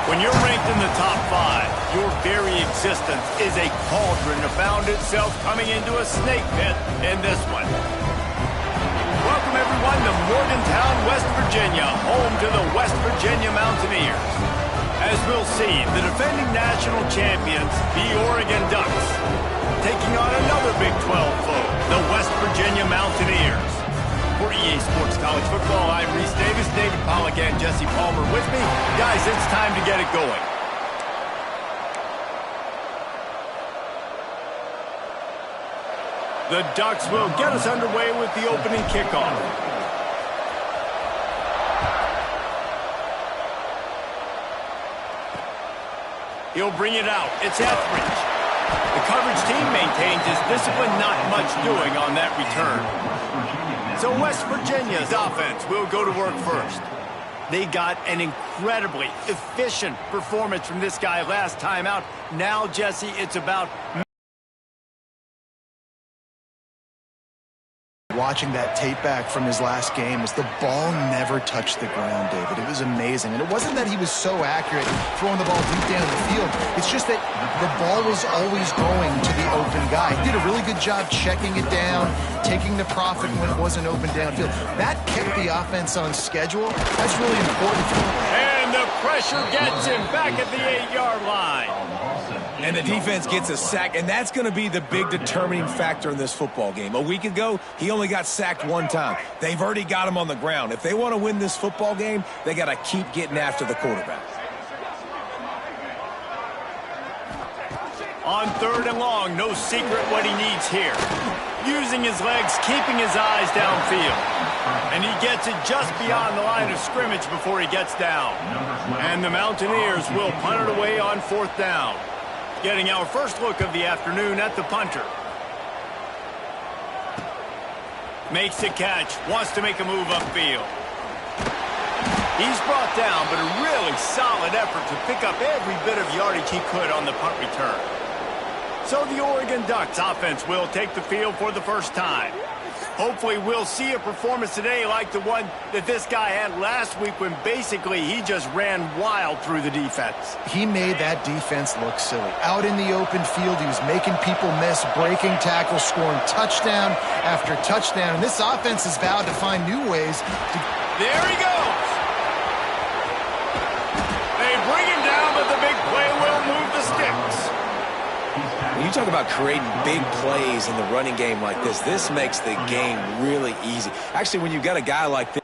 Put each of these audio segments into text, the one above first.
When you're ranked in the top 5, your very existence is a cauldron that found itself coming into a snake pit in this one. Welcome, everyone, to Morgantown, West Virginia, home to the West Virginia Mountaineers. As we'll see, the defending national champions, the Oregon Ducks, taking on another Big 12 foe, the West Virginia Mountaineers. For EA Sports College Football, I'm Reese Davis, David Pollack, and Jesse Palmer with me. Guys, it's time to get it going. The Ducks will get us underway with the opening kickoff. He'll bring it out. It's Etheridge. The coverage team maintains his discipline, not much doing on that return. So West Virginia's offense will go to work first. They got an incredibly efficient performance from this guy last time out. Now, Jesse, it's about... Watching that tape back from his last game is the ball never touched the ground, David. It was amazing. And it wasn't that he was so accurate throwing the ball deep down the field. It's just that the ball was always going to the open guy. He did a really good job checking it down, taking the profit when it wasn't open downfield. That kept the offense on schedule. That's really important for him. And the pressure gets him back at the 8-yard line. And the defense gets a sack, and that's going to be the big determining factor in this football game. A week ago, he only got sacked one time. They've already got him on the ground. If they want to win this football game, they got to keep getting after the quarterback. On 3rd and long, no secret what he needs here. Using his legs, keeping his eyes downfield. And he gets it just beyond the line of scrimmage before he gets down. And the Mountaineers will punt it away on 4th down. Getting our first look of the afternoon at the punter. Makes the catch, wants to make a move upfield. He's brought down, but a really solid effort to pick up every bit of yardage he could on the punt return. So the Oregon Ducks offense will take the field for the first time. Hopefully we'll see a performance today like the one that this guy had last week when basically he just ran wild through the defense. He made that defense look silly. Out in the open field, he was making people miss, breaking tackles, scoring touchdown after touchdown. And this offense has vowed to find new ways to... There he goes! They bring him down, but the big play will move the sticks. When you talk about creating big plays in the running game like this makes the game really easy. Actually, when you've got a guy like this,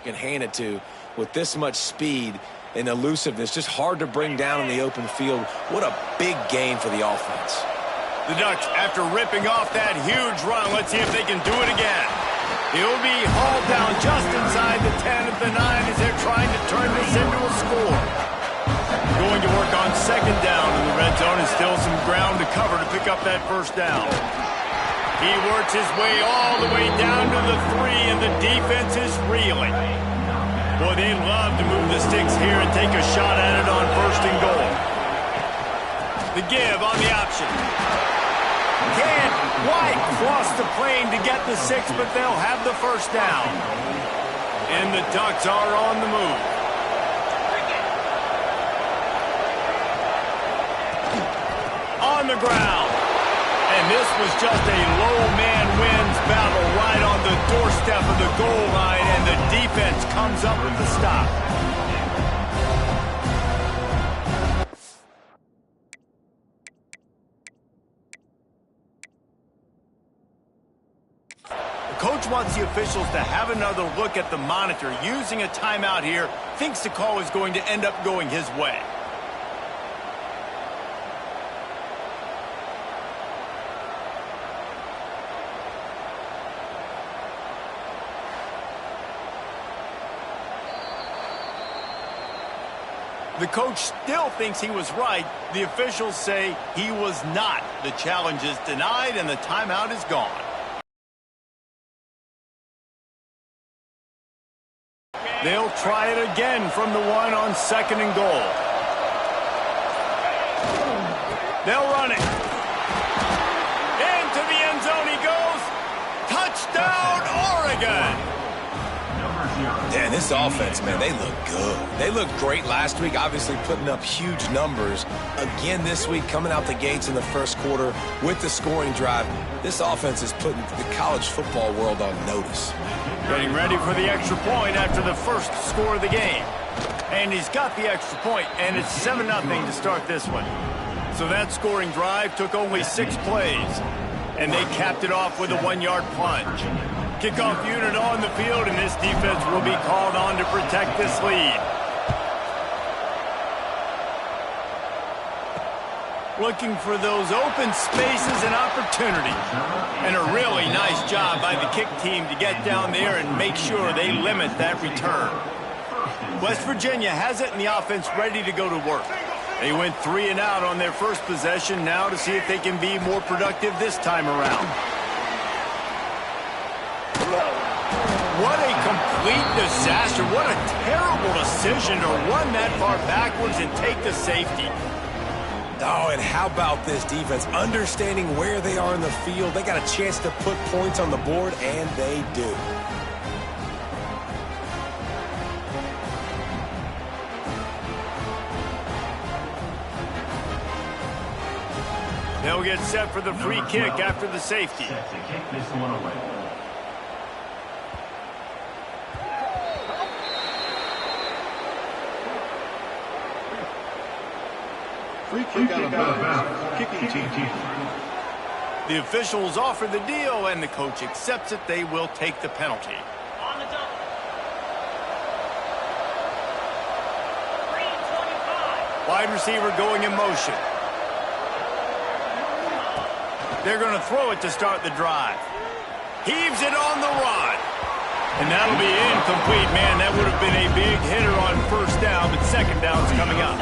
can hand it to with this much speed and elusiveness, just hard to bring down in the open field. What a big game for the offense. The Ducks, after ripping off that huge run, let's see if they can do it again. He'll be hauled down just inside the 10 at the 9 as they're trying to turn this into a score. Going to work on 2nd down in the red zone, and still some ground to cover to pick up that 1st down. He works his way all the way down to the 3, and the defense is reeling. Boy, they'd love to move the sticks here and take a shot at it on 1st and goal. The give on the option. Can't quite cross the plane to get the 6, but they'll have the 1st down. And the Ducks are on the move. On the ground. And this was just a low man wins battle right on the doorstep of the goal line, and the defense comes up with the stop. coach wants the officials to have another look at the monitor. Using a timeout here, thinks the call is going to end up going his way. The coach still thinks he was right. The officials say he was not. The challenge is denied and the timeout is gone. They'll try it again from the one on 2nd and goal. They'll run it. Into the end zone he goes. Touchdown, Oregon! Yeah, this offense, man, they look good. They looked great last week, obviously putting up huge numbers. Again this week, coming out the gates in the first quarter with the scoring drive. This offense is putting the college football world on notice. Getting ready for the extra point after the first score of the game. And he's got the extra point, and it's 7-0 to start this one. So that scoring drive took only 6 plays. And they capped it off with a 1-yard plunge. Kickoff unit on the field, and this defense will be called on to protect this lead. Looking for those open spaces and opportunities. And a really nice job by the kick team to get down there and make sure they limit that return. West Virginia has it, and the offense ready to go to work. They went 3 and out on their first possession, now to see if they can be more productive this time around. What a complete disaster. What a terrible decision to run that far backwards and take the safety. Oh, and how about this defense? Understanding where they are in the field. They got a chance to put points on the board, and they do. They'll get set for the free kick after the safety. Set to kick this one away. Free kick out of bounds. Kicking team. The officials offer the deal, and the coach accepts it. They will take the penalty. On the double. 325. Wide receiver going in motion. They're going to throw it to start the drive. Heaves it on the run. And that'll be incomplete. Man, that would have been a big hitter on first down, but second down's coming up.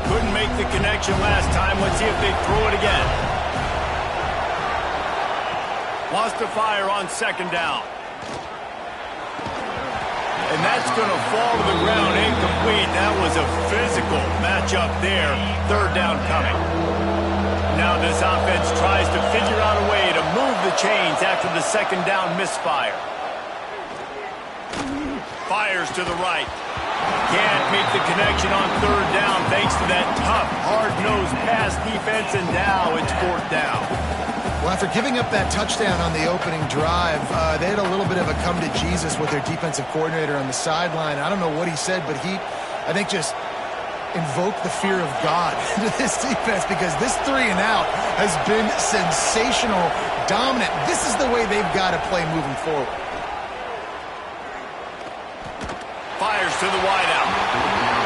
Couldn't make the connection last time. Let's see if they throw it again. Lost to fire on second down. And that's going to fall to the ground incomplete. That was a physical matchup there. Third down coming. Now this offense tries to figure out a way to move the chains after the second down misfire. Fires to the right. Can't make the connection on third down thanks to that tough, hard-nosed pass defense, and now it's fourth down. Well, after giving up that touchdown on the opening drive, they had a little bit of a come to Jesus with their defensive coordinator on the sideline. I don't know what he said, but he, I think, just invoked the fear of God into this defense, because this 3 and out has been sensational, dominant. This is the way they've got to play moving forward. Fires to the wideout.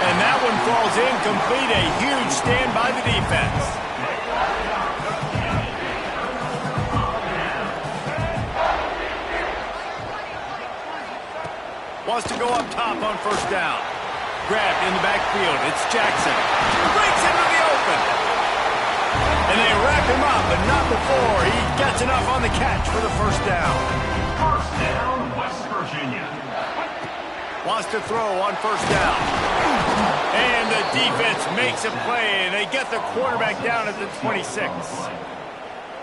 And that one falls incomplete. A huge stand by the defense. Wants to go up top on first down. Grabbed in the backfield. It's Jackson. Breaks into the open. And they wrap him up, but not before he gets enough on the catch for the first down. First down, West Virginia. Wants to throw on first down. And the defense makes a play. They get the quarterback down at the 26.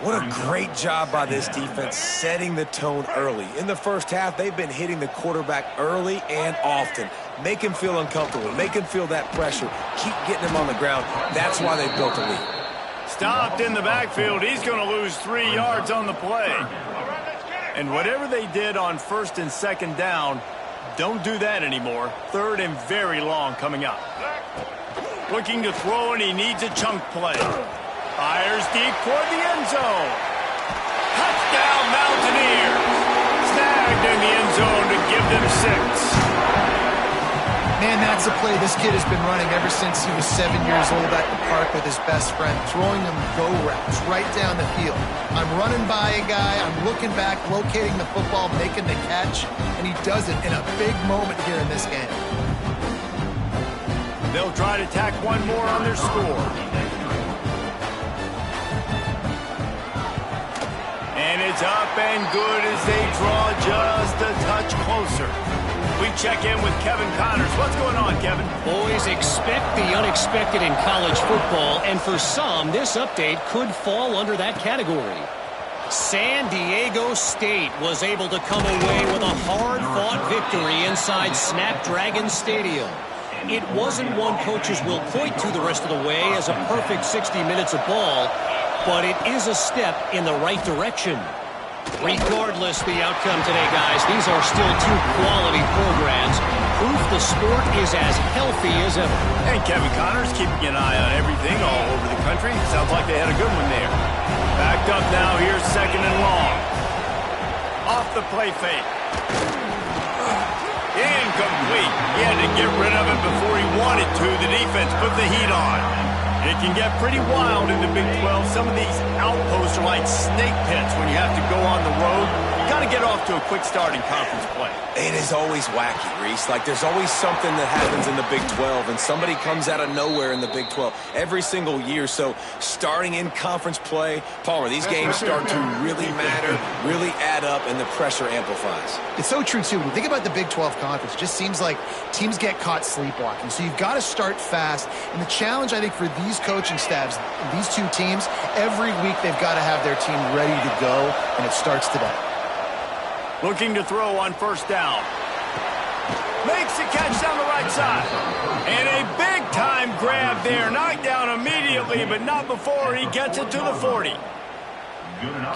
What a great job by this defense setting the tone early. In the first half, they've been hitting the quarterback early and often. Make him feel uncomfortable. Make him feel that pressure. Keep getting him on the ground. That's why they built a lead. Stopped in the backfield. He's going to lose 3 yards on the play. And whatever they did on first and second down, don't do that anymore. Third and very long coming up. Looking to throw, and he needs a chunk play. Fires deep toward the end zone. Touchdown, Mountaineers. the end zone to give them 6. Man, that's a play this kid has been running ever since he was 7 years old at the park with his best friend, throwing him go routes right down the field. I'm running by a guy, I'm looking back, locating the football, making the catch, and he does it in a big moment here in this game. They'll try to tack one more on their score. And it's up and good as they draw just a touch closer. We check in with Kevin Connors. What's going on, Kevin? Boys, expect the unexpected in college football, and for some, this update could fall under that category. San Diego State was able to come away with a hard-fought victory inside Snapdragon Stadium. It wasn't one coaches will point to the rest of the way as a perfect 60 minutes of ball, but it is a step in the right direction. Regardless the outcome today, guys, these are still two quality programs. Proof the sport is as healthy as ever. And Kevin Connors keeping an eye on everything all over the country. Sounds like they had a good one there. Backed up now, here's 2nd and long. Off the play fake. Incomplete. He had to get rid of it before he wanted to. The defense put the heat on. It can get pretty wild in the Big 12. Some of these outposts are like snake pits when you have to go on the road. You got to get off to a quick start in conference play. It is always wacky, Reese. Like, there's always something that happens in the Big 12, and somebody comes out of nowhere in the Big 12 every single year. So starting in conference play, Palmer, these games start to really matter, really add up, and the pressure amplifies. It's so true, too. When you think about the Big 12 Conference, it just seems like teams get caught sleepwalking. So you've got to start fast. And the challenge, I think, for these coaching staffs, these two teams, every week they've got to have their team ready to go, and it starts today. Looking to throw on 1st down. Makes the catch down the right side. And a big-time grab there. Knocked down immediately, but not before he gets it to the 40.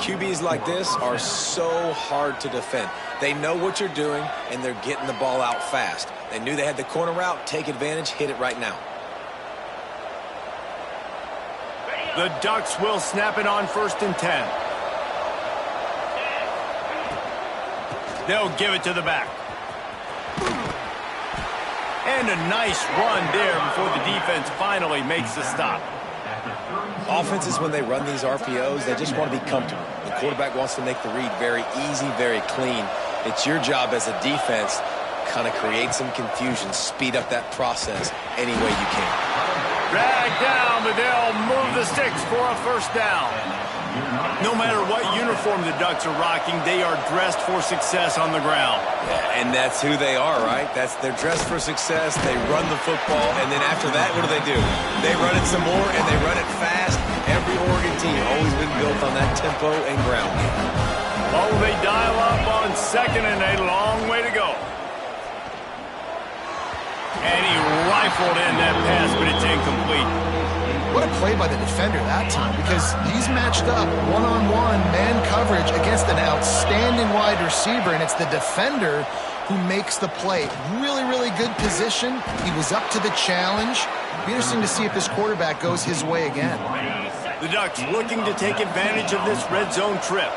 QBs like this are so hard to defend. They know what you're doing, and they're getting the ball out fast. They knew they had the corner route. Take advantage. Hit it right now. The Ducks will snap it on 1st and 10. They'll give it to the back. And a nice run there before the defense finally makes the stop. Offenses, when they run these RPOs, they just want to be comfortable. The quarterback wants to make the read very easy, very clean. It's your job as a defense to kind of create some confusion, speed up that process any way you can. Drag down, but they'll move the sticks for a 1st down. No matter what uniform the Ducks are rocking, they are dressed for success on the ground. Yeah, and that's who they are, right? They're dressed for success. They run the football, and then after that, what do? They run it some more, and they run it fast. Every Oregon team always been built on that tempo and ground game. Oh, they dial up on 2nd and a long way to go. And he rifled in that pass, but it's incomplete. What a play by the defender that time, because he's matched up one-on-one man coverage against an outstanding wide receiver, and it's the defender who makes the play. Really, really good position. He was up to the challenge. Be interesting to see if this quarterback goes his way again. The Ducks looking to take advantage of this red zone trip.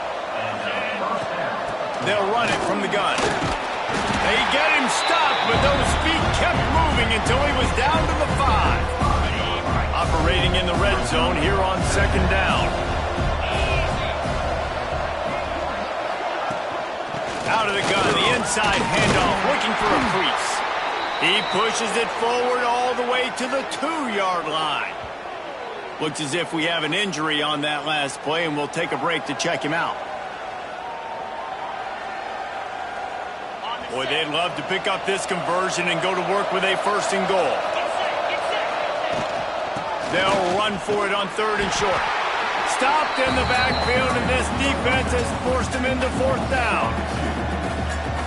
They'll run it from the gun. They get him stopped, but those feet kept moving until he was down to the 5. Operating in the red zone here on 2nd down. Out of the gun, the inside handoff, looking for a crease. He pushes it forward all the way to the 2-yard line. Looks as if we have an injury on that last play, and we'll take a break to check him out. Boy, they'd love to pick up this conversion and go to work with a 1st and goal. They'll run for it on 3rd and short. Stopped in the backfield, and this defense has forced him into 4th down.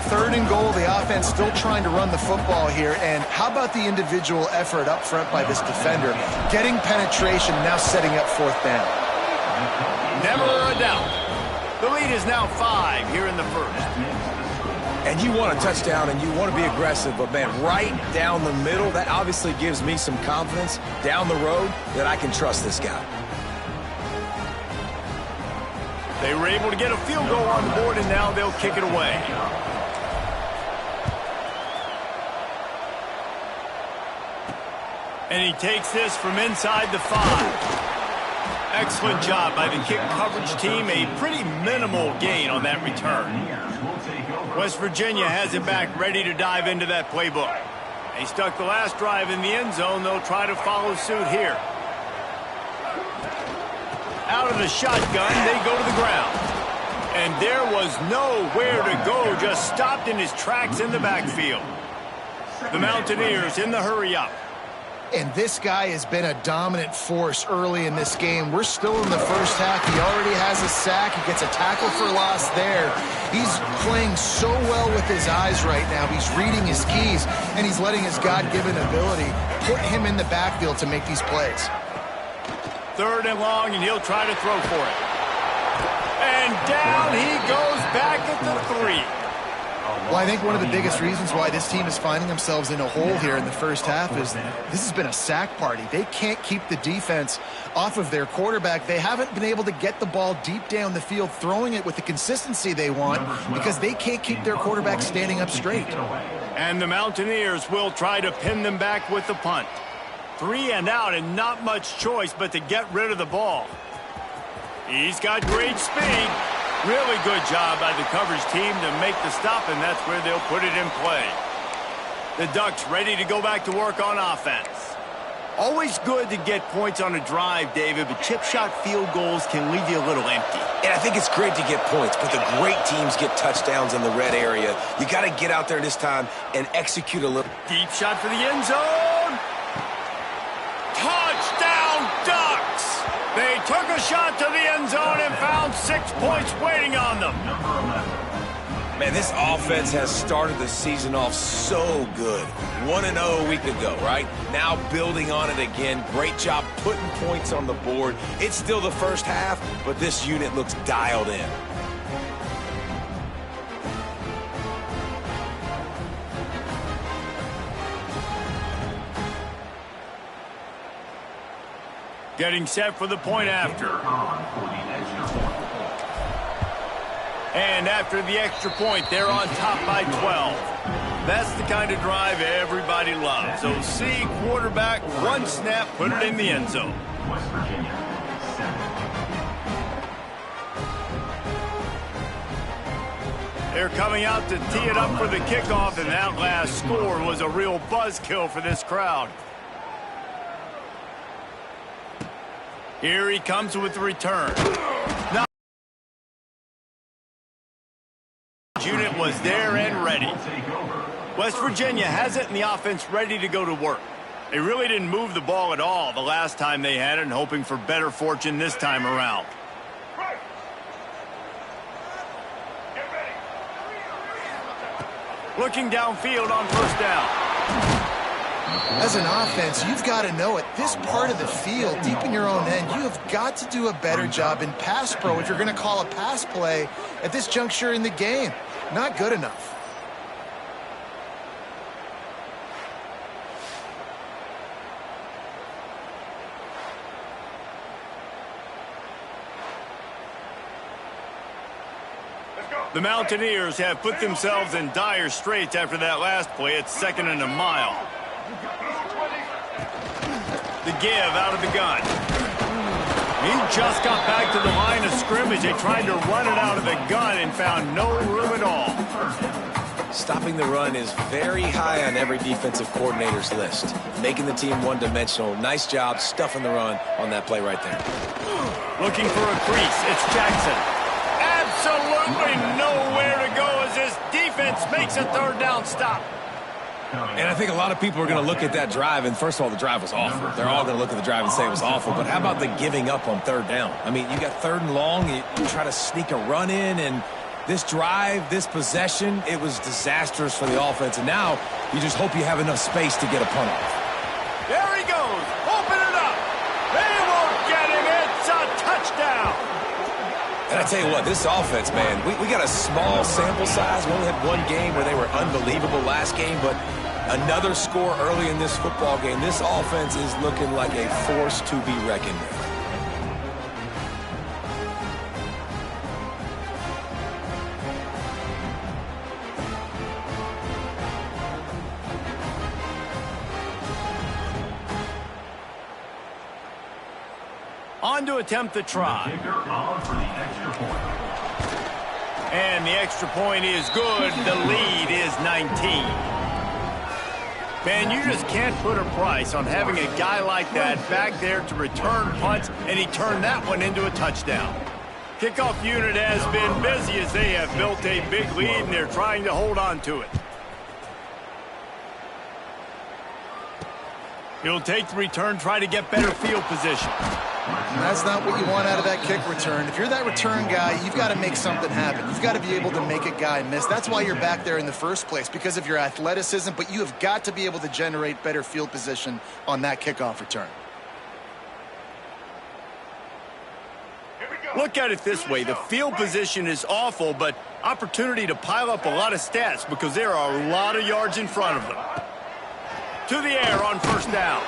3rd and goal, the offense still trying to run the football here, and how about the individual effort up front by this defender? Getting penetration, now setting up 4th down. Never a doubt. The lead is now 5 here in the 1st. And you want a touchdown and you want to be aggressive, but man, right down the middle, that obviously gives me some confidence down the road that I can trust this guy. They were able to get a field goal on the board, and now they'll kick it away. And he takes this from inside the 5. Excellent job by the kick coverage team. A pretty minimal gain on that return. West Virginia has it back, ready to dive into that playbook. They stuck the last drive in the end zone. They'll try to follow suit here. Out of the shotgun, they go to the ground. And there was nowhere to go, just stopped in his tracks in the backfield. The Mountaineers in the hurry-up. And this guy has been a dominant force early in this game. We're still in the first half. He already has a sack. He gets a tackle for loss there. He's playing so well with his eyes right now. He's reading his keys, and he's letting his God-given ability put him in the backfield to make these plays. 3rd and long, and he'll try to throw for it. And down he goes back at the 3. Well, I think one of the biggest reasons why this team is finding themselves in a hole here in the first half is this has been a sack party. They can't keep the defense off of their quarterback. They haven't been able to get the ball deep down the field, throwing it with the consistency they want because they can't keep their quarterback standing up straight. And the Mountaineers will try to pin them back with the punt. 3 and out, and not much choice but to get rid of the ball. He's got great speed. Really good job by the coverage team to make the stop, and that's where they'll put it in play. The Ducks ready to go back to work on offense. Always good to get points on a drive, David, but chip shot field goals can leave you a little empty. And I think it's great to get points, but the great teams get touchdowns in the red area. You got to get out there this time and execute a little. Deep shot for the end zone. Touchdown, Ducks! They took a shot to the end zone and found 6 points waiting on them. Man, this offense has started the season off so good. 1-0 a week ago, right? Now building on it again. Great job putting points on the board. It's still the first half, but this unit looks dialed in. Getting set for the point after. And after the extra point, they're on top by 12. That's the kind of drive everybody loves. So see quarterback, 1 snap, put it in the end zone. West Virginia, 7. They're coming out to tee it up for the kickoff, and that last score was a real buzzkill for this crowd. Here he comes with the return. Now, unit was there and ready. West Virginia has it, and the offense ready to go to work. They really didn't move the ball at all the last time they had it, and hoping for better fortune this time around. Looking downfield on 1st down. As an offense, you've got to know at this part of the field, deep in your own end, you have got to do a better job in pass pro if you're going to call a pass play at this juncture in the game. Not good enough. The Mountaineers have put themselves in dire straits after that last play. It's 2nd and a mile. The give out of the gun. He just got back to the line of scrimmage. They tried to run it out of the gun and found no room at all. Stopping the run is very high on every defensive coordinator's list. Making the team one-dimensional. Nice job stuffing the run on that play right there. Looking for a crease. It's Jackson. Absolutely nowhere to go as this defense makes a 3rd down stop. And I think a lot of people are going to look at that drive, and first of all, the drive was awful. They're all going to look at the drive and say it was awful, but how about the giving up on 3rd down? I mean, you got 3rd and long, you try to sneak a run in, and this drive, this possession, it was disastrous for the offense, and now you just hope you have enough space to get a punt off. There he goes. Open it up. They won't get him. It's a touchdown. And I tell you what, this offense, man, we got a small sample size. We only had 1 game where they were unbelievable last game, but another score early in this football game. This offense is looking like a force to be reckoned with. on to attempt the try. Kicker on for the extra point. And the extra point is good. The lead is 19. Man, you just can't put a price on having a guy like that back there to return punts, and he turned that one into a touchdown. Kickoff unit has been busy as they have built a big lead, and they're trying to hold on to it. He'll take the return, try to get better field position. And that's not what you want out of that kick return. If you're that return guy, you've got to make something happen. You've got to be able to make a guy miss. That's why you're back there in the first place, because of your athleticism, but you have got to be able to generate better field position on that kickoff return. Look at it this way. The field position is awful, but opportunity to pile up a lot of stats because there are a lot of yards in front of them. To the air on first down.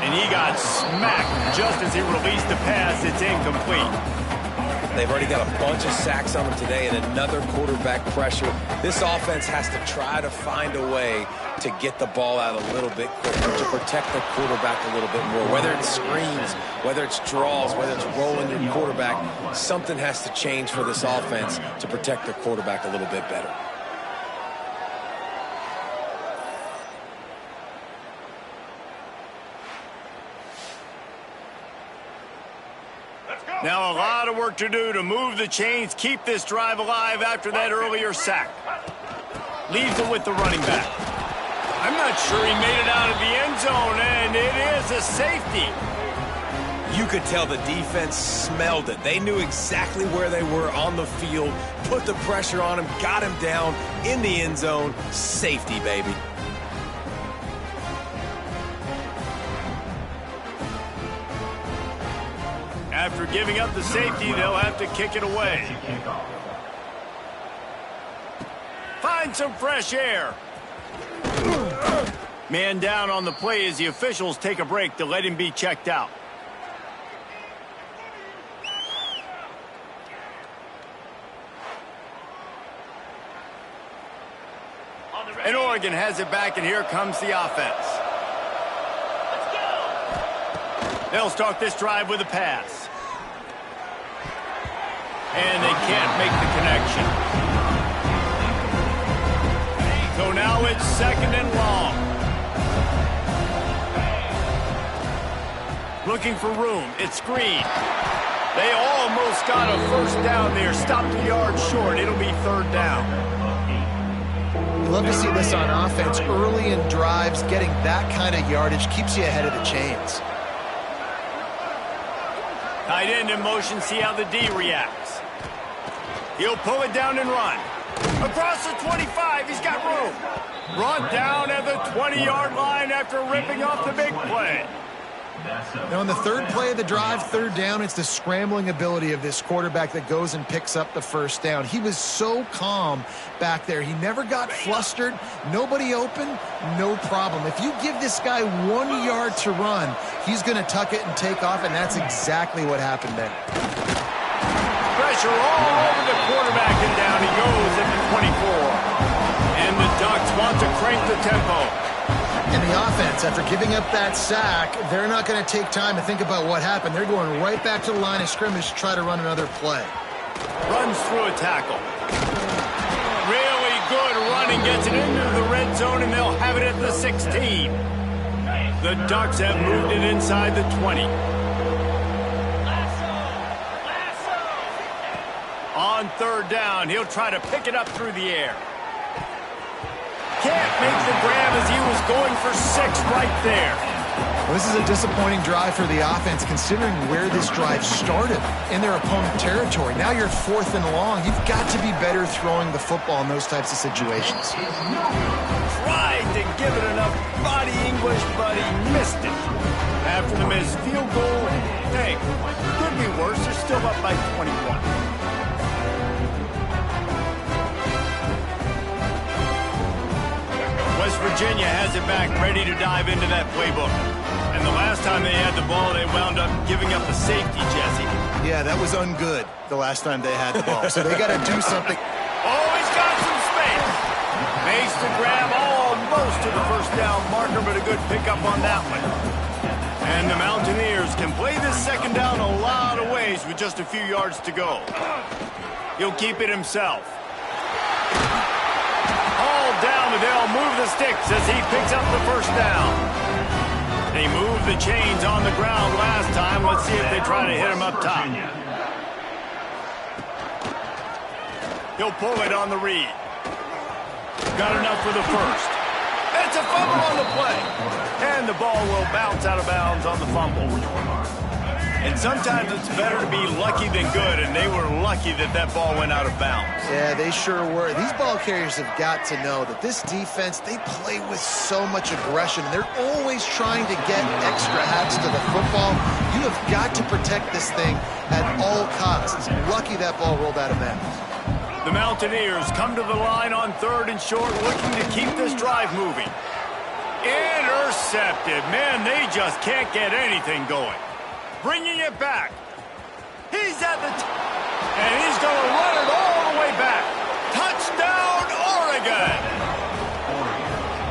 And he got smacked just as he released the pass. It's incomplete. They've already got a bunch of sacks on them today and another quarterback pressure. This offense has to try to find a way to get the ball out a little bit quicker, to protect the quarterback a little bit more. Whether it's screens, whether it's draws, whether it's rolling your quarterback, something has to change for this offense to protect the quarterback a little bit better. Now a lot of work to do to move the chains, keep this drive alive after that earlier sack. Leaves it with the running back. I'm not sure he made it out of the end zone, and it is a safety. You could tell the defense smelled it. They knew exactly where they were on the field, put the pressure on him, got him down in the end zone. Safety, baby. After giving up the safety, they'll have to kick it away. Find some fresh air. Man down on the play as the officials take a break to let him be checked out. And Oregon has it back, and here comes the offense. They'll start this drive with a pass. And they can't make the connection. So now it's second and long. Looking for room. It's screen. They almost got a first down there. Stopped a yard short. It'll be third down. You love to see this on offense. Early in drives, getting that kind of yardage keeps you ahead of the chains. Tight end in motion, see how the D reacts. He'll pull it down and run. Across the 25, he's got room. Brought down at the 20-yard line after ripping off the big play. Now, on the third play of the drive, third down, it's the scrambling ability of this quarterback that goes and picks up the first down. He was so calm back there. He never got flustered. Nobody open, no problem. If you give this guy 1 yard to run, he's going to tuck it and take off, and that's exactly what happened there. Pressure all over the quarterback, and down he goes at the 24. And the Ducks want to crank the tempo. And the offense, after giving up that sack, they're not going to take time to think about what happened. They're going right back to the line of scrimmage to try to run another play. Runs through a tackle. Really good running, gets it into the red zone, and they'll have it at the 16. The Ducks have moved it inside the 20. On third down, he'll try to pick it up through the air. Can't make the grab as he was going for 6 right there. Well, this is a disappointing drive for the offense considering where this drive started in their opponent territory. Now you're 4th and long. You've got to be better throwing the football in those types of situations. Tried to give it enough body English, but he missed it. After the missed field goal, hey, could be worse. They're still up by 21. West Virginia has it back, ready to dive into that playbook. And the last time they had the ball, they wound up giving up a safety, Jesse. Yeah, that was ungood the last time they had the ball. So they got to do something. Oh, he's got some space. Makes the grab almost to the first down marker, but a good pickup on that one. And the Mountaineers can play this second down a lot of ways with just a few yards to go. He'll keep it himself. Hauled down, but they'll move the sticks as he picks up the first down. They moved the chains on the ground last time. Let's see if they try to hit him up top. He'll pull it on the read. Got enough for the first. It's a fumble on the play. And the ball will bounce out of bounds on the fumble. And sometimes it's better to be lucky than good, and they were lucky that that ball went out of bounds. Yeah, they sure were. These ball carriers have got to know that this defense, they play with so much aggression. They're always trying to get extra hats to the football. You have got to protect this thing at all costs. Lucky that ball rolled out of bounds. The Mountaineers come to the line on 3rd and short, looking to keep this drive moving. Intercepted. Man, they just can't get anything going. Bringing it back. He's at the and he's going to run it all the way back. Touchdown, Oregon!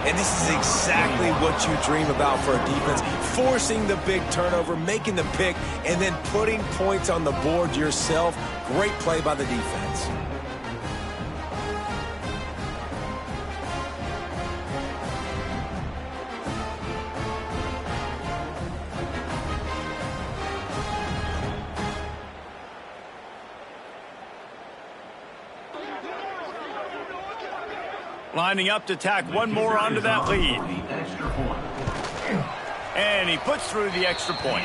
And this is exactly what you dream about for a defense. Forcing the big turnover, making the pick, and then putting points on the board yourself. Great play by the defense. Lining up to tack one more onto that lead. And he puts through the extra point.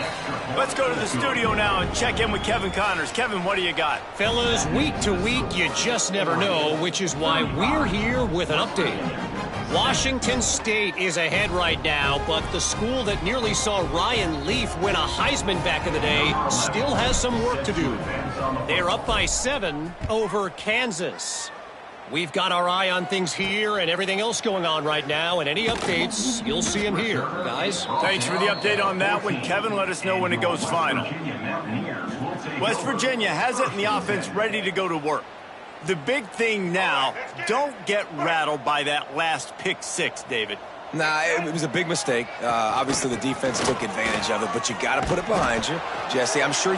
Let's go to the studio now and check in with Kevin Connors. Kevin, what do you got? Fellas, week to week, you just never know, which is why we're here with an update. Washington State is ahead right now, but the school that nearly saw Ryan Leaf win a Heisman back in the day still has some work to do. They're up by 7 over Kansas. We've got our eye on things here and everything else going on right now, and any updates, you'll see them here, guys. Thanks for the update on that one, Kevin. Let us know when it goes final. West Virginia has it in the offense ready to go to work. The big thing now, don't get rattled by that last pick 6, David. Nah, it was a big mistake. Obviously, the defense took advantage of it, but you got to put it behind you. Jesse, I'm sure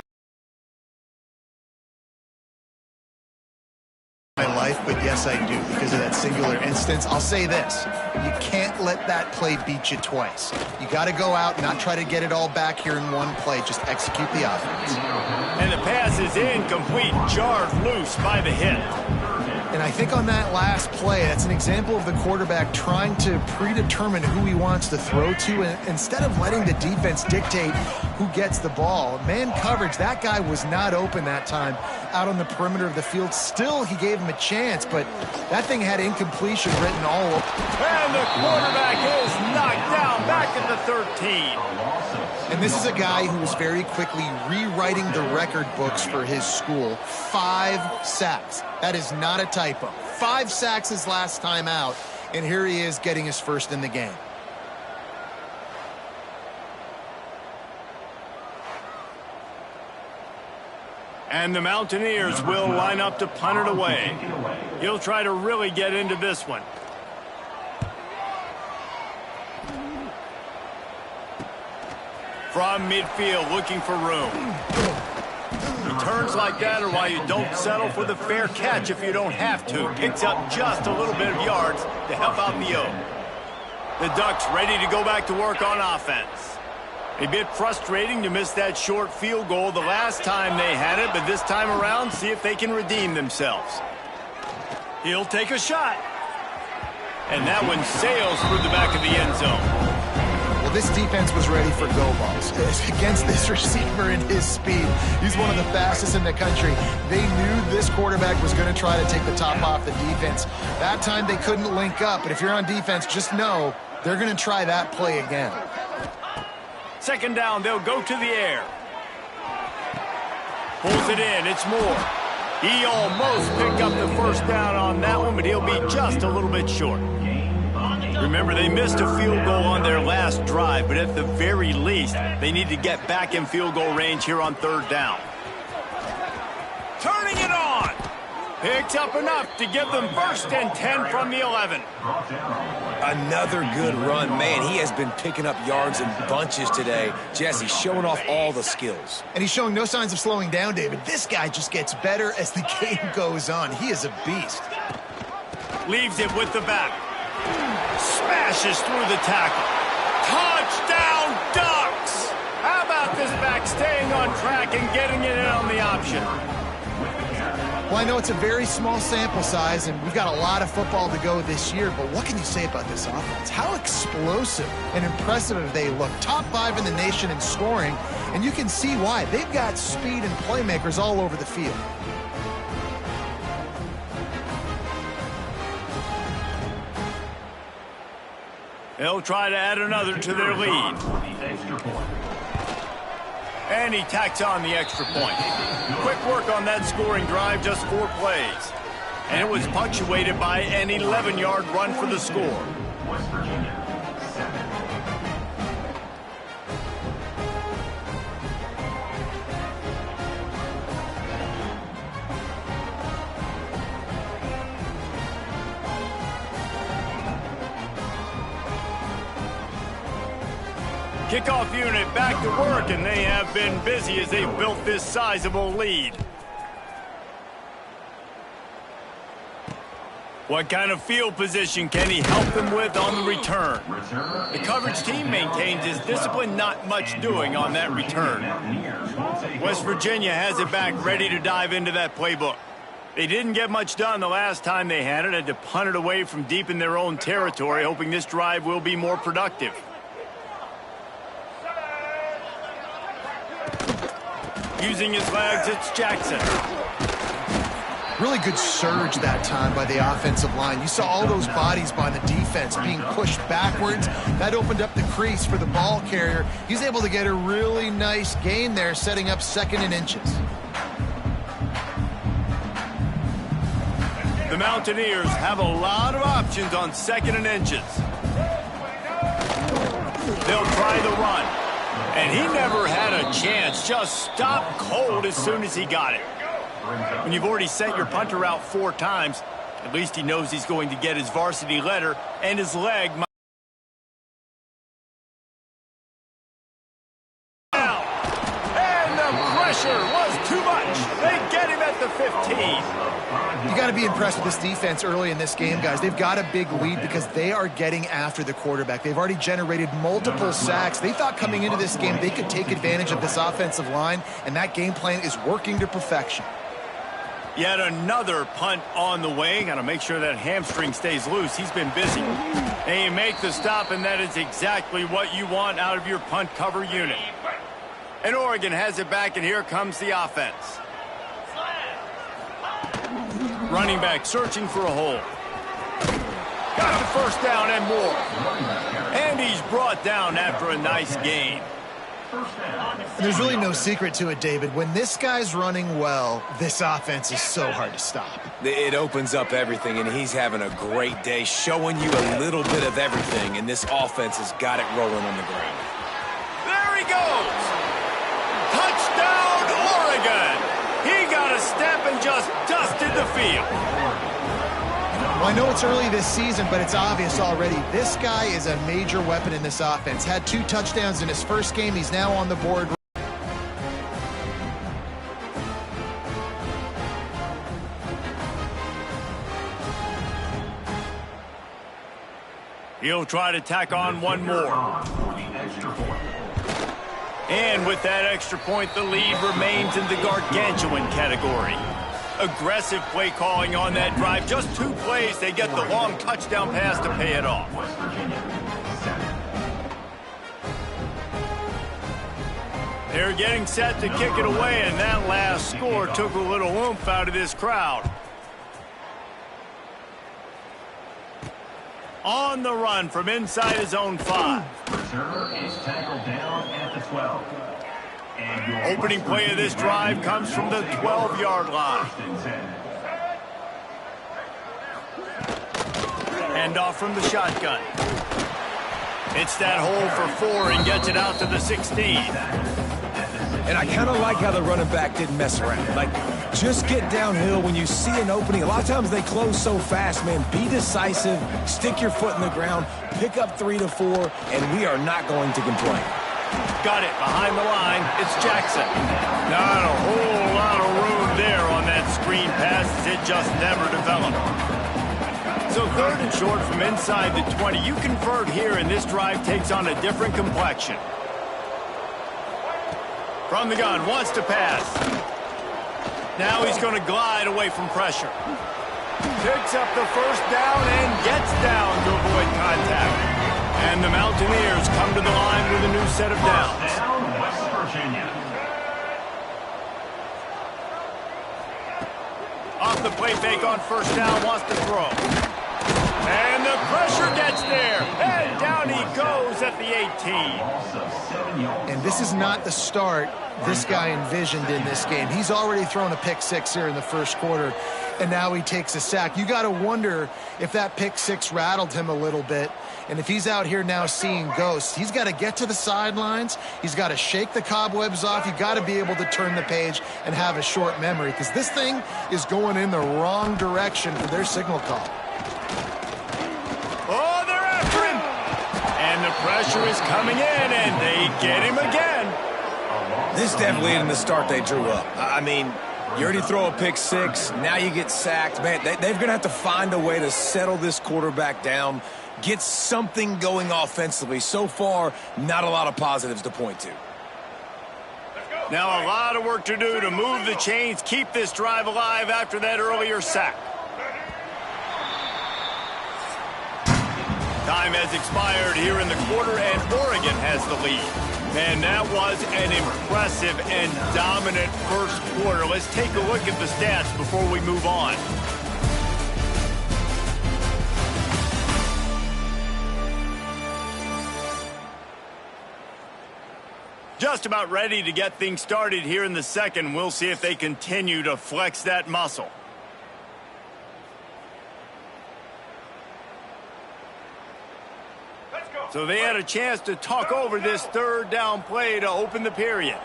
life, but yes, I do, because of that singular instance. I'll say this. You can't let that play beat you twice. You got to go out and not try to get it all back here in one play. Just execute the offense. And the pass is incomplete, jarred loose by the hit. And I think on that last play, that's an example of the quarterback trying to predetermine who he wants to throw to, and instead of letting the defense dictate who gets the ball. Man coverage, that guy was not open that time out on the perimeter of the field. Still, he gave him a chance, but that thing had incompletion written all over. And the quarterback is knocked down back at the 13. And this is a guy who was very quickly rewriting the record books for his school. 5 sacks. That is not a typo. 5 sacks his last time out, and here he is getting his first in the game. And the Mountaineers will line up to punt it away. He'll try to really get into this one. From midfield, looking for room. Returns like that are why you don't settle for the fair catch if you don't have to. Picks up just a little bit of yards to help out the O. The Ducks ready to go back to work on offense. A bit frustrating to miss that short field goal the last time they had it, but this time around, see if they can redeem themselves. He'll take a shot. And that one sails through the back of the end zone. Well, this defense was ready for go balls. Against this receiver and his speed, he's one of the fastest in the country. They knew this quarterback was going to try to take the top off the defense. That time they couldn't link up, but if you're on defense, just know they're going to try that play again. Second down, they'll go to the air. Pulls it in, it's Moore. He almost picked up the first down on that one, but he'll be just a little bit short. Remember, they missed a field goal on their last drive, but at the very least, they need to get back in field goal range here on 3rd down. Turning it on. Picks up enough to give them 1st and 10 from the 11. Another good run. Man, he has been picking up yards in bunches today. Jesse showing off all the skills. And he's showing no signs of slowing down, David. This guy just gets better as the game goes on. He is a beast. Leaves it with the back. Smashes through the tackle. Touchdown, Ducks! How about this back staying on track and getting it in on the option? Well, I know it's a very small sample size, and we've got a lot of football to go this year, but what can you say about this offense? How explosive and impressive they look. Top 5 in the nation in scoring, and you can see why. They've got speed and playmakers all over the field. They'll try to add another to their lead. And he tacks on the extra point. Quick work on that scoring drive, just 4 plays. And it was punctuated by an 11-yard run for the score. West Virginia, 7. Kickoff unit back to work, and they have been busy as they've built this sizable lead. What kind of field position can he help them with on the return? The coverage team maintains his discipline, not much doing on that return. West Virginia has it back, ready to dive into that playbook. They didn't get much done the last time they had it, had to punt it away from deep in their own territory, hoping this drive will be more productive. Using his legs, it's Jackson. Really good surge that time by the offensive line. You saw all those bodies by the defense being pushed backwards. That opened up the crease for the ball carrier. He's able to get a really nice gain there, setting up 2nd and inches. The Mountaineers have a lot of options on 2nd and inches. They'll try the run. And he never had a chance. Just stopped cold as soon as he got it. When you've already sent your punter out 4 times, at least he knows he's going to get his varsity letter, and his leg might... And the pressure was too much. They get him at the 15. You got to be impressed with this defense early in this game, guys. They've got a big lead because they are getting after the quarterback. They've already generated multiple sacks. They thought coming into this game they could take advantage of this offensive line, and that game plan is working to perfection. Yet another punt on the way. Got to make sure that hamstring stays loose. He's been busy. And you make the stop, and that is exactly what you want out of your punt cover unit. And Oregon has it back, and here comes the offense. Running back searching for a hole. Got the 1st down and more. And he's brought down after a nice gain. And there's really no secret to it, David. When this guy's running well, this offense is so hard to stop. It opens up everything, and he's having a great day, showing you a little bit of everything, and this offense has got it rolling on the ground. There he goes! Touchdown, Oregon! He got a step and just dusted the field. Well, I know it's early this season, but it's obvious already. This guy is a major weapon in this offense. Had 2 touchdowns in his first game. He's now on the board. He'll try to tack on one more. And with that extra point, the lead remains in the gargantuan category. Aggressive play calling on that drive. Just 2 plays, they get the long touchdown pass to pay it off. West Virginia, 7. They're getting set to kick it away, and that last score took a little oomph out of this crowd. On the run from inside his own 5. Reserve is tackled down at the 12. Opening play of this drive comes from the 12-yard line. Handoff from the shotgun. Hits that hole for 4 and gets it out to the 16. And I kind of like how the running back didn't mess around. Like, just get downhill when you see an opening. A lot of times they close so fast, man. Be decisive, stick your foot in the ground, pick up 3 to 4, and we are not going to complain. Got it behind the line. It's Jackson. Not a whole lot of room there on that screen pass. It just never developed. So 3rd and short from inside the 20. You convert here, and this drive takes on a different complexion. From the gun, wants to pass. Now he's going to glide away from pressure. Picks up the first down and gets down to avoid contact. And the Mountaineers come to the line with a new set of downs. Down, West Virginia. Off the play fake on first down, wants to throw. And the pressure gets there. And down he goes at the 18. And this is not the start this guy envisioned in this game. He's already thrown a pick 6 here in the first quarter, and now he takes a sack. You got to wonder if that pick 6 rattled him a little bit. And if he's out here now seeing ghosts, he's got to get to the sidelines. He's got to shake the cobwebs off. You got to be able to turn the page and have a short memory, because this thing is going in the wrong direction for their signal call. Oh, they're after him. And the pressure is coming in, and they get him again. This definitely isn't the start they drew up. I mean, you already throw a pick 6. Now you get sacked. Man, they're going to have to find a way to settle this quarterback down, get something going offensively. So far, not a lot of positives to point to. Now a lot of work to do to move the chains, keep this drive alive after that earlier sack. Time has expired here in the quarter, and Oregon has the lead. Man, that was an impressive and dominant first quarter. Let's take a look at the stats before we move on. Just about ready to get things started here in the second. We'll see if they continue to flex that muscle. So they had a chance to talk over this 3rd down play to open the period.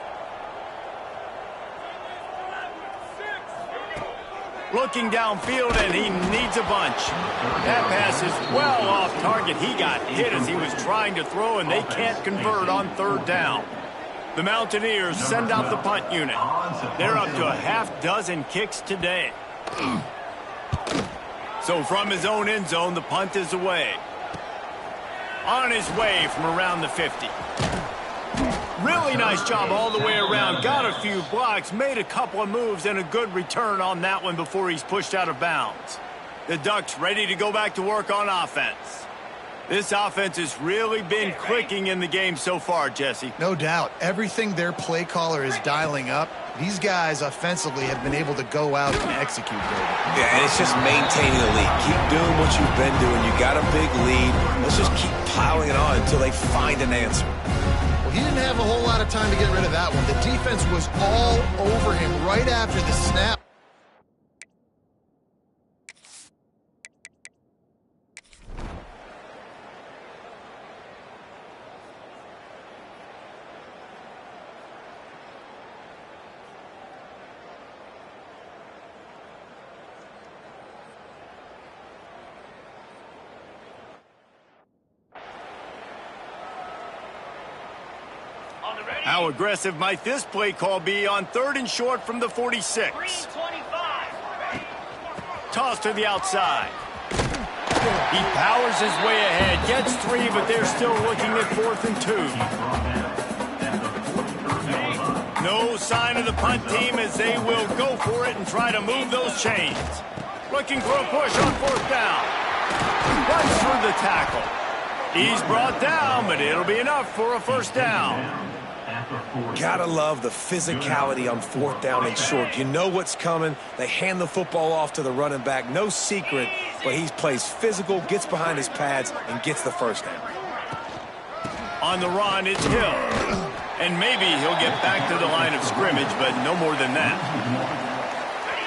Looking downfield, and he needs a bunch. That pass is well off target. He got hit as he was trying to throw, and they can't convert on 3rd down. The Mountaineers send out the punt unit. They're up to a half-dozen kicks today. So from his own end zone, the punt is away. On his way from around the 50. Really nice job all the way around. Got a few blocks, made a couple of moves, and a good return on that one before he's pushed out of bounds. The Ducks ready to go back to work on offense. This offense has really been clicking in the game so far, Jesse. No doubt. Everything their play caller is dialing up, these guys offensively have been able to go out and execute, David. Yeah, and it's just maintaining the lead. Keep doing what you've been doing. You got a big lead. Let's just keep piling it on until they find an answer. Well, he didn't have a whole lot of time to get rid of that one. The defense was all over him right after the snap. How aggressive might this play call be on 3rd and short from the 46? 3:25. Toss to the outside. He powers his way ahead, gets 3, but they're still looking at 4th and 2. No sign of the punt team as they will go for it and try to move those chains. Looking for a push on 4th down. Runs through the tackle. He's brought down, but it'll be enough for a first down. Gotta love the physicality on 4th down and short. You know what's coming. They hand the football off to the running back. No secret, but he plays physical, gets behind his pads, and gets the first down. On the run, it's Hill. And maybe he'll get back to the line of scrimmage, but no more than that.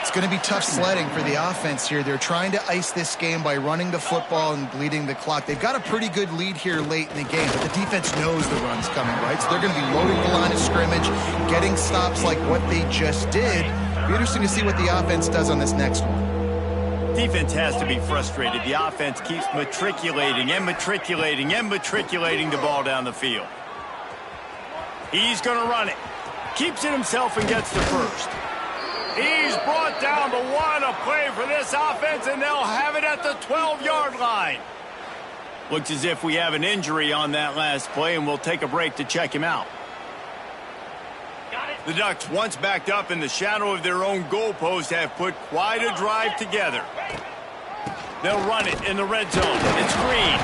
It's going to be tough sledding for the offense here. They're trying to ice this game by running the football and bleeding the clock. They've got a pretty good lead here late in the game, but the defense knows the run's coming, right? So they're going to be loading the line of scrimmage, getting stops like what they just did. It'll be interesting to see what the offense does on this next one. Defense has to be frustrated. The offense keeps matriculating and matriculating and matriculating the ball down the field. He's going to run it. Keeps it himself and gets the first. He's brought down, but what a play for this offense, and they'll have it at the 12-yard line. Looks as if we have an injury on that last play, and we'll take a break to check him out. The Ducks, once backed up in the shadow of their own goalpost, have put quite a drive together. They'll run it in the red zone. It's Green.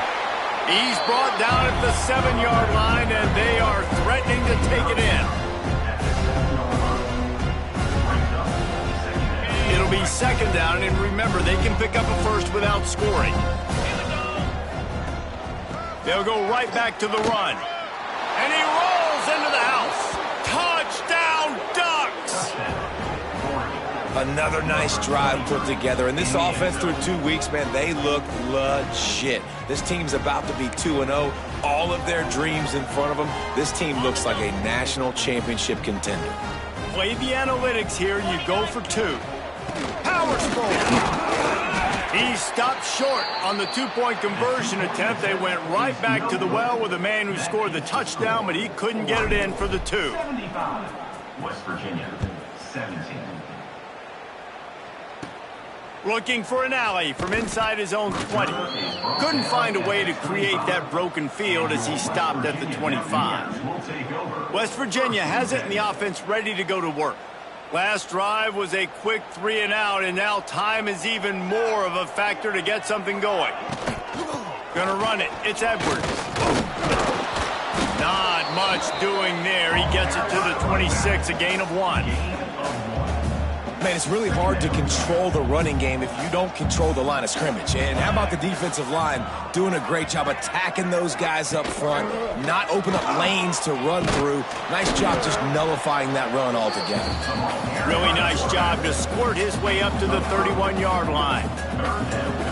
He's brought down at the 7-yard line, and they are threatening to take it in. It'll be second down, and remember, they can pick up a first without scoring. They'll go right back to the run. And he rolls into the house. Touchdown, Ducks! Another nice drive put together. And this offense through 2 weeks, man, they look legit. This team's about to be 2-0. All of their dreams in front of them. This team looks like a national championship contender. Play the analytics here. You go for 2. Power stroke. He stopped short on the 2-point conversion attempt. They went right back to the well with the man who scored the touchdown, but he couldn't get it in for the 2. 75. West Virginia, 17. Looking for an alley from inside his own 20. Couldn't find a way to create that broken field as he stopped at the 25. West Virginia has it and the offense ready to go to work. Last drive was a quick 3-and-out, and now time is even more of a factor to get something going. Gonna run it. It's Edwards. Not much doing there. He gets it to the 26, a gain of 1. Man, it's really hard to control the running game if you don't control the line of scrimmage. And how about the defensive line doing a great job attacking those guys up front, not open up lanes to run through. Nice job just nullifying that run altogether. Really nice job to squirt his way up to the 31-yard line.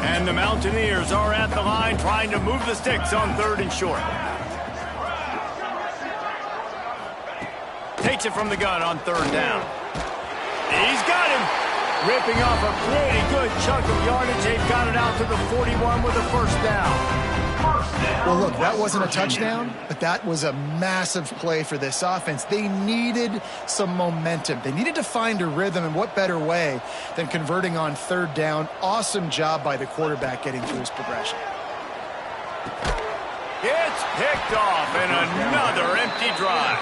And the Mountaineers are at the line trying to move the sticks on 3rd and short. Takes it from the gun on 3rd down. He's got him. Ripping off a pretty good chunk of yardage. They've got it out to the 41 with a first down. Well, look, that wasn't a touchdown, but that was a massive play for this offense. They needed some momentum. They needed to find a rhythm, and what better way than converting on 3rd down. Awesome job by the quarterback getting through his progression. It's picked off, and another empty drive.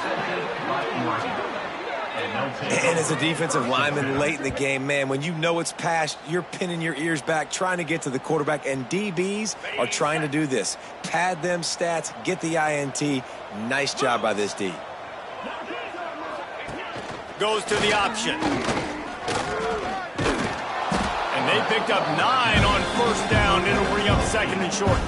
And as a defensive lineman late in the game, man, when you know it's past, you're pinning your ears back, trying to get to the quarterback, and DBs are trying to do this. Pad them stats, get the INT. Nice job by this D. Goes to the option. And they picked up 9 on 1st down. It'll bring up 2nd and short.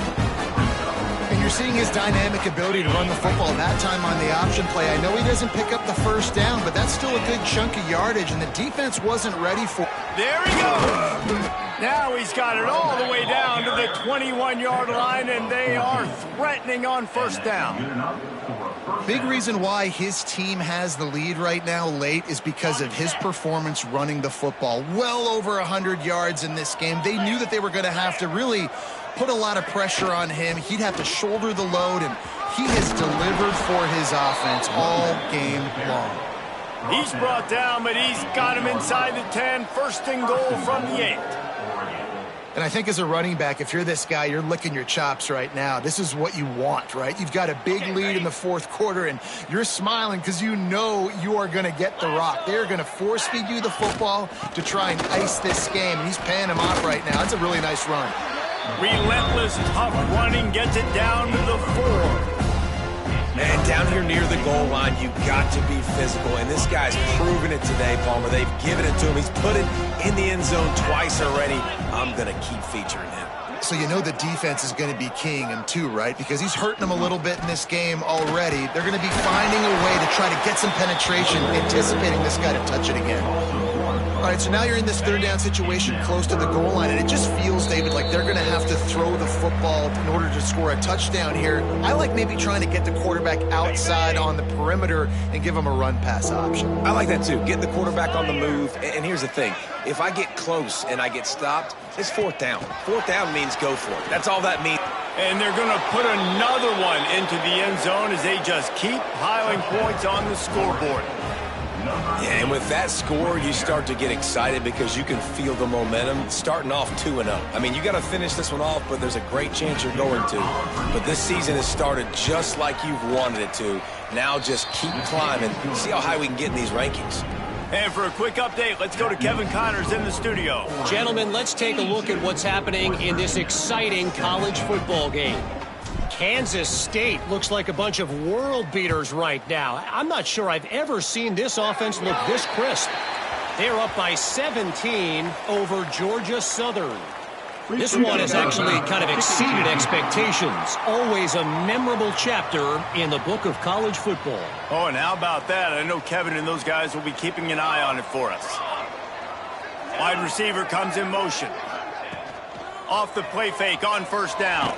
And you're seeing his dynamic ability to run the football that time on the option play. I know he doesn't pick up the 1st down, but that's still a good chunk of yardage, and the defense wasn't ready for it. There he goes. Now he's got it all the way down to the 21-yard line, and they are threatening on 1st down. Big reason why his team has the lead right now late is because of his performance running the football. Well over 100 yards in this game. They knew that they were going to have to really put a lot of pressure on him. He'd have to shoulder the load, and he has delivered for his offense all game long. He's brought down, but he's got him inside the 10. 1st and goal from the 8. And I think as a running back, if you're this guy, you're licking your chops right now. This is what you want, right? You've got a big lead in the 4th quarter, and you're smiling because you know you are going to get the rock. They're going to force feed you the football to try and ice this game. And he's paying him off right now. That's a really nice run. Relentless, tough running, gets it down to the 4. Man, down here near the goal line, you've got to be physical, and this guy's proven it today, Palmer. They've given it to him. He's put it in the end zone twice already. I'm going to keep featuring him. So you know the defense is going to be keying him too, right? Because he's hurting them a little bit in this game already. They're going to be finding a way to try to get some penetration, anticipating this guy to touch it again. All right, so now you're in this third down situation close to the goal line, and it just feels, David, like they're going to have to throw the football in order to score a touchdown here. I like maybe trying to get the quarterback outside on the perimeter and give him a run-pass option. I like that, too. Get the quarterback on the move. And here's the thing. If I get close and I get stopped, it's fourth down. Fourth down means go for it. That's all that means. And they're going to put another one into the end zone as they just keep piling points on the scoreboard. Yeah, and with that score, you start to get excited because you can feel the momentum starting off 2-0. I mean, you got to finish this one off, but there's a great chance you're going to. But this season has started just like you've wanted it to. Now just keep climbing. See how high we can get in these rankings. And for a quick update, let's go to Kevin Connors in the studio. Gentlemen, let's take a look at what's happening in this exciting college football game. Kansas State looks like a bunch of world beaters right now. I'm not sure I've ever seen this offense look this crisp. They're up by 17 over Georgia Southern. This one has actually kind of exceeded expectations. Always a memorable chapter in the book of college football. Oh, and how about that? I know Kevin and those guys will be keeping an eye on it for us. Wide receiver comes in motion. Off the play fake on first down.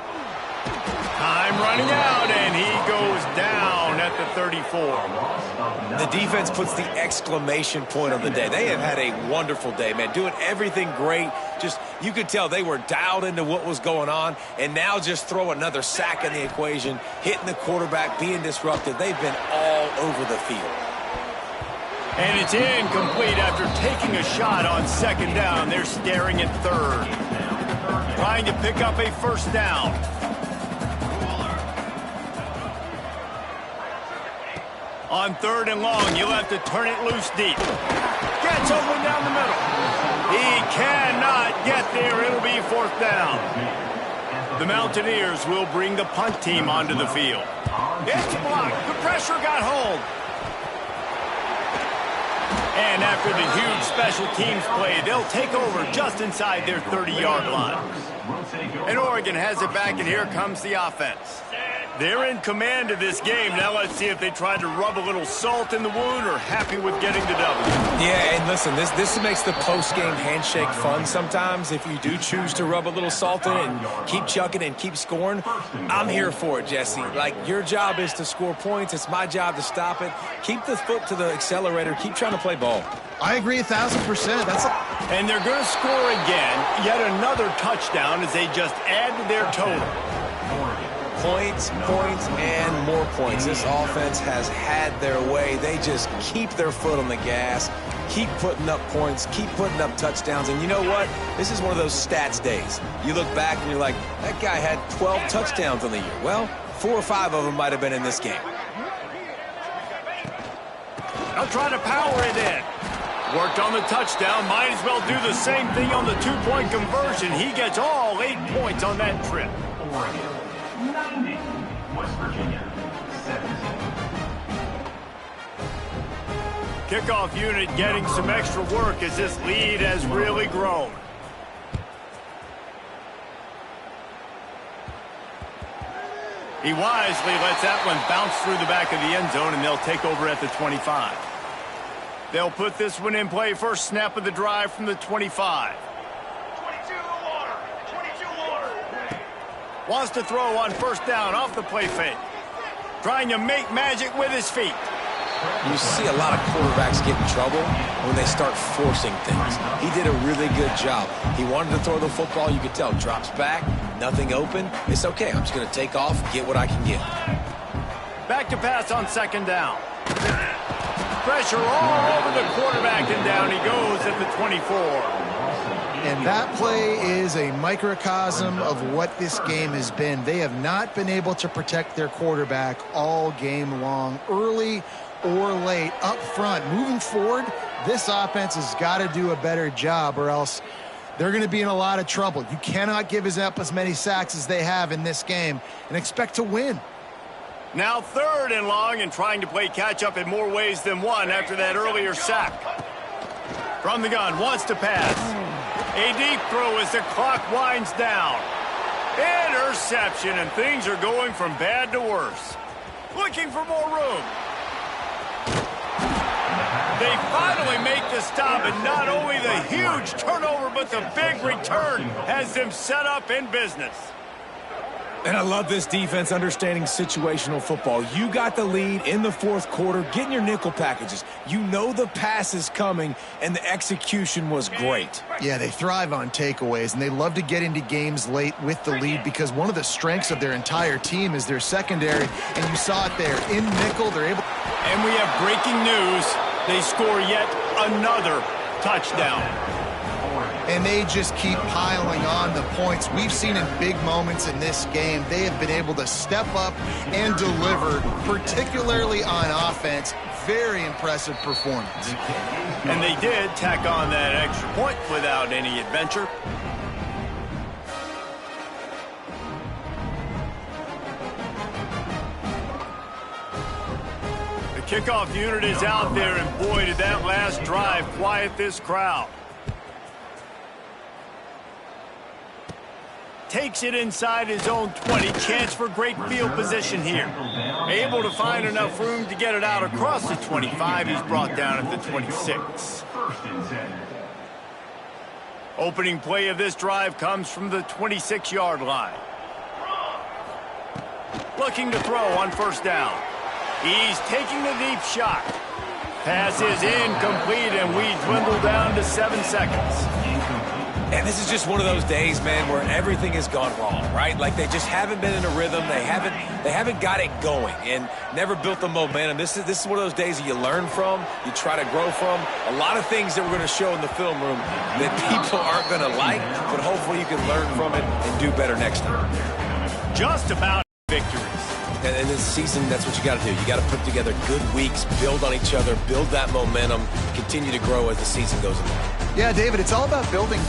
Time running out, and he goes down at the 34. The defense puts the exclamation point on the day. They have had a wonderful day, man, doing everything great. Just, you could tell they were dialed into what was going on, and now just throw another sack in the equation, hitting the quarterback, being disruptive. They've been all over the field. And it's incomplete after taking a shot on second down. They're staring at third. Trying to pick up a first down. On third and long, you'll have to turn it loose deep. Gets open down the middle. He cannot get there. It'll be fourth down. The Mountaineers will bring the punt team onto the field. It's blocked. The pressure got hold. And after the huge special teams play, they'll take over just inside their 30-yard line. And Oregon has it back, and here comes the offense. They're in command of this game. Now let's see if they try to rub a little salt in the wound or happy with getting the W. Yeah, and listen, this makes the post-game handshake fun sometimes. If you do choose to rub a little salt in it and keep chucking and keep scoring, I'm here for it, Jesse. Like, your job is to score points. It's my job to stop it. Keep the foot to the accelerator. Keep trying to play ball. I agree 1,000%. And they're going to score again. Yet another touchdown as they just add to their total. Points, points, and more points. This offense has had their way. They just keep their foot on the gas, keep putting up points, keep putting up touchdowns. And you know what? This is one of those stats days. You look back and you're like, that guy had 12 touchdowns on the year. Well, 4 or 5 of them might have been in this game. They'll try to power it in. Worked on the touchdown. Might as well do the same thing on the 2-point conversion. He gets all 8 points on that trip. 90. West Virginia, 17. Kickoff unit getting some extra work as this lead has really grown. He wisely lets that one bounce through the back of the end zone, and they'll take over at the 25. They'll put this one in play. First snap of the drive from the 25. Wants to throw on first down off the play fake. Trying to make magic with his feet. You see a lot of quarterbacks get in trouble when they start forcing things. He did a really good job. He wanted to throw the football. You could tell. Drops back, nothing open. It's okay. I'm just going to take off, get what I can get. Back to pass on second down. Pressure all over the quarterback, and down he goes at the 24. And that play is a microcosm of what this game has been. They have not been able to protect their quarterback all game long, early or late, up front. Moving forward, this offense has got to do a better job, or else they're going to be in a lot of trouble. You cannot give up as many sacks as they have in this game and expect to win. Now third and long, and trying to play catch-up in more ways than one after that earlier sack. From the gun, wants to pass. A deep throw as the clock winds down. Interception, and things are going from bad to worse. Looking for more room. They finally make the stop, and not only the huge turnover, but the big return has them set up in business. And I love this defense understanding situational football. You got the lead in the fourth quarter, getting your nickel packages. You know the pass is coming, and the execution was great. Yeah, they thrive on takeaways, and they love to get into games late with the lead because one of the strengths of their entire team is their secondary, and you saw it there. In nickel, they're able... And we have breaking news. They score yet another touchdown. And they just keep piling on the points. We've seen in big moments in this game, they have been able to step up and deliver, particularly on offense. Very impressive performance. And they did tack on that extra point without any adventure. The kickoff unit is out there, and boy, did that last drive quiet this crowd. Takes it inside his own 20. Chance for great field position here. Able to find enough room to get it out across the 25. He's brought down at the 26. Opening play of this drive comes from the 26-yard line. Looking to throw on first down. He's taking the deep shot. Pass is incomplete, and we dwindle down to 7 seconds. And this is just one of those days, man, where everything has gone wrong, right? Like they just haven't been in a rhythm. They haven't got it going and never built the momentum. This is one of those days that you learn from, you try to grow from. A lot of things that we're going to show in the film room that people aren't going to like, but hopefully you can learn from it and do better next time. Just about victories. And in this season, that's what you got to do. You got to put together good weeks, build on each other, build that momentum, continue to grow as the season goes along. Yeah, David, it's all about building